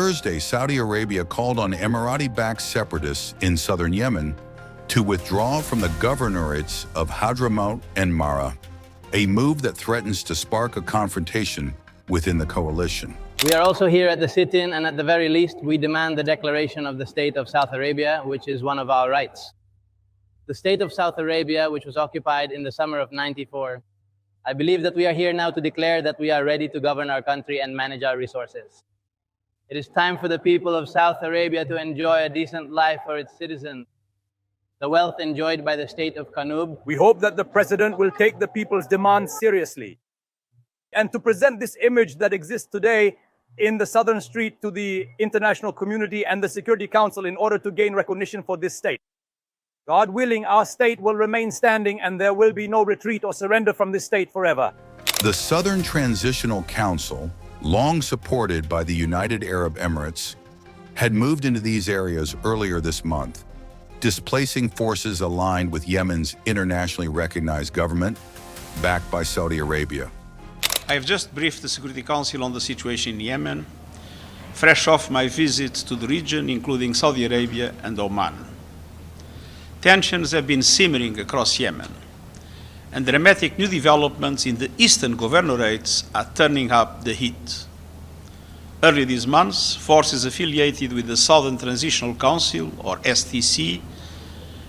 Thursday, Saudi Arabia called on Emirati-backed separatists in southern Yemen to withdraw from the governorates of Hadramout and Mahra, a move that threatens to spark a confrontation within the coalition. We are also here at the sit-in, and at the very least, we demand the declaration of the State of South Arabia, which is one of our rights. The State of South Arabia, which was occupied in the summer of '94, I believe that we are here now to declare that we are ready to govern our country and manage our resources. It is time for the people of South Arabia to enjoy a decent life for its citizens. The wealth enjoyed by the state of Qanub. We hope that the president will take the people's demands seriously and to present this image that exists today in the Southern Street to the international community and the Security Council in order to gain recognition for this state. God willing, our state will remain standing and there will be no retreat or surrender from this state forever. The Southern Transitional Council, long supported by the United Arab Emirates, had moved into these areas earlier this month, displacing forces aligned with Yemen's internationally recognized government, backed by Saudi Arabia. I have just briefed the Security Council on the situation in Yemen, fresh off my visit to the region, including Saudi Arabia and Oman. Tensions have been simmering across Yemen, and dramatic new developments in the eastern governorates are turning up the heat. Early this month, forces affiliated with the Southern Transitional Council, or STC,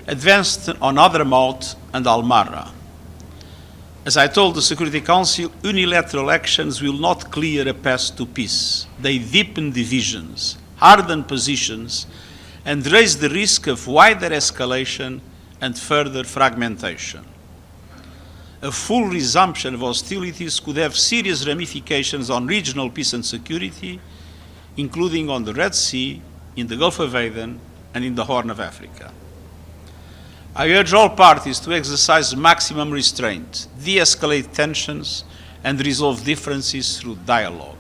advanced on Hadramout and Mahra. As I told the Security Council, unilateral actions will not clear a path to peace. They deepen divisions, harden positions, and raise the risk of wider escalation and further fragmentation. A full resumption of hostilities could have serious ramifications on regional peace and security, including on the Red Sea, in the Gulf of Aden, and in the Horn of Africa. I urge all parties to exercise maximum restraint, de-escalate tensions, and resolve differences through dialogue.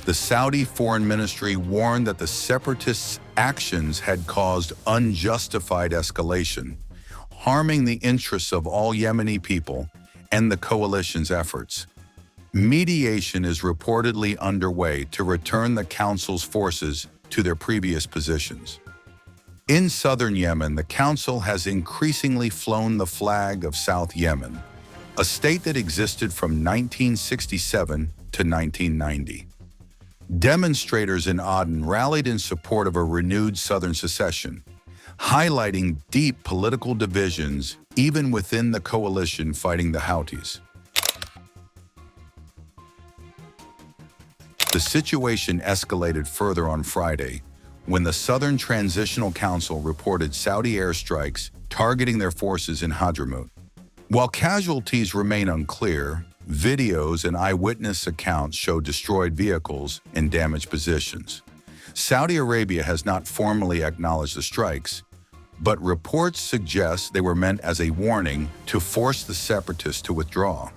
The Saudi Foreign Ministry warned that the separatists' actions had caused unjustified escalation, harming the interests of all Yemeni people and the coalition's efforts. Mediation is reportedly underway to return the council's forces to their previous positions. In southern Yemen, the council has increasingly flown the flag of South Yemen, a state that existed from 1967 to 1990. Demonstrators in Aden rallied in support of a renewed southern secession, highlighting deep political divisions even within the coalition fighting the Houthis. The situation escalated further on Friday when the Southern Transitional Council reported Saudi airstrikes targeting their forces in Hadramout. While casualties remain unclear, videos and eyewitness accounts show destroyed vehicles and damaged positions. Saudi Arabia has not formally acknowledged the strikes, but reports suggest they were meant as a warning to force the separatists to withdraw.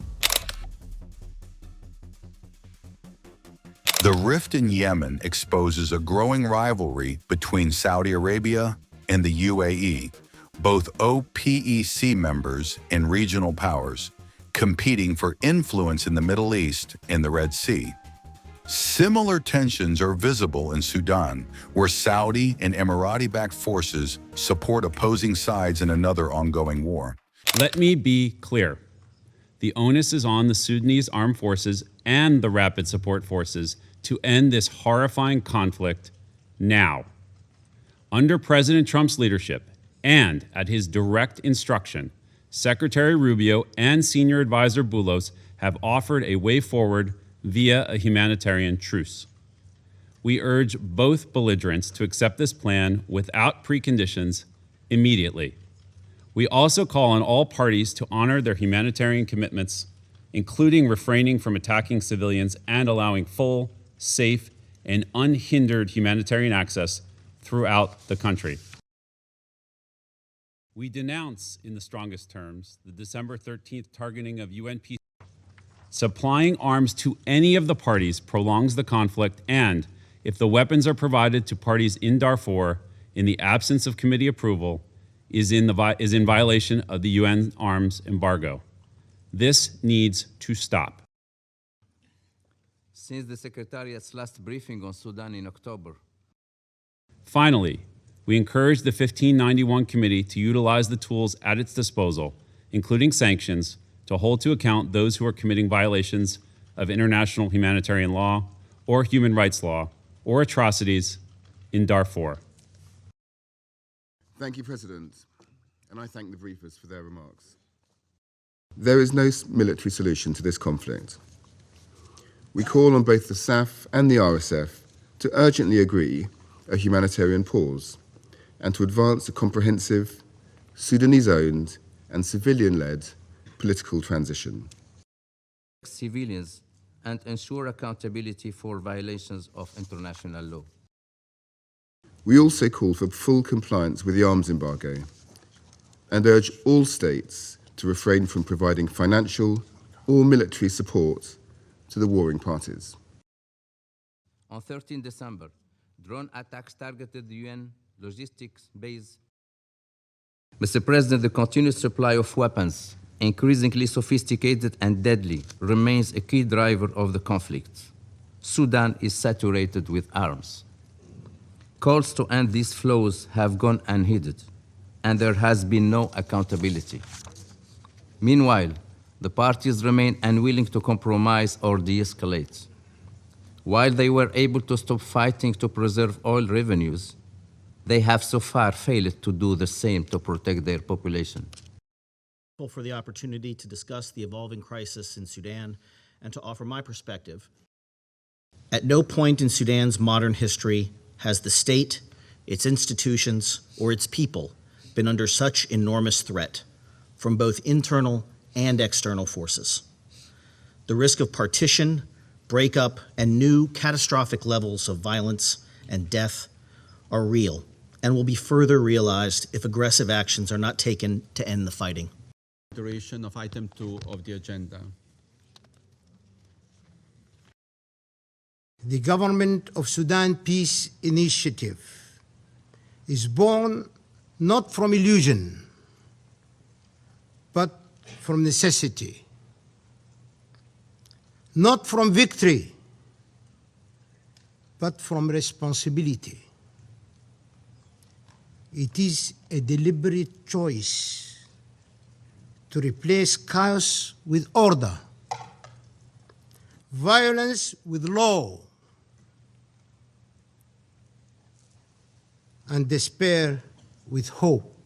The rift in Yemen exposes a growing rivalry between Saudi Arabia and the UAE, both OPEC members and regional powers, competing for influence in the Middle East and the Red Sea. Similar tensions are visible in Sudan, where Saudi and Emirati-backed forces support opposing sides in another ongoing war. Let me be clear. The onus is on the Sudanese armed forces and the Rapid Support Forces to end this horrifying conflict now. Under President Trump's leadership and at his direct instruction, Secretary Rubio and Senior Advisor Boulos have offered a way forward via a humanitarian truce. We urge both belligerents to accept this plan without preconditions immediately. We also call on all parties to honor their humanitarian commitments, including refraining from attacking civilians and allowing full, safe, and unhindered humanitarian access throughout the country. We denounce in the strongest terms the December 13th targeting of UN peace. Supplying arms to any of the parties prolongs the conflict and, if the weapons are provided to parties in Darfur in the absence of committee approval, is in violation of the UN arms embargo. This needs to stop. since the Secretariat's last briefing on Sudan in October. Finally, we encourage the 1591 Committee to utilize the tools at its disposal, including sanctions, to hold to account those who are committing violations of international humanitarian law or human rights law or atrocities in Darfur. Thank you, President, and I thank the briefers for their remarks. There is no military solution to this conflict. We call on both the SAF and the RSF to urgently agree a humanitarian pause and to advance a comprehensive, Sudanese-owned and civilian-led political transition. Civilians and ensure accountability for violations of international law. We also call for full compliance with the arms embargo and urge all states to refrain from providing financial or military support to the warring parties. On 13 December, drone attacks targeted the UN logistics base. Mr. President, the continued supply of weapons, increasingly sophisticated and deadly, remains a key driver of the conflict. Sudan is saturated with arms. Calls to end these flows have gone unheeded, and there has been no accountability. Meanwhile, the parties remain unwilling to compromise or de-escalate. While they were able to stop fighting to preserve oil revenues, they have so far failed to do the same to protect their population. For the opportunity to discuss the evolving crisis in Sudan and to offer my perspective. At no point in Sudan's modern history has the state, its institutions, or its people been under such enormous threat from both internal and external forces. The risk of partition, breakup, and new catastrophic levels of violence and death are real and will be further realized if aggressive actions are not taken to end the fighting. Consideration of item 2 of the agenda. The Government of Sudan Peace Initiative is born not from illusion, but from necessity, not from victory, but from responsibility. It is a deliberate choice to replace chaos with order, violence with law, and despair with hope.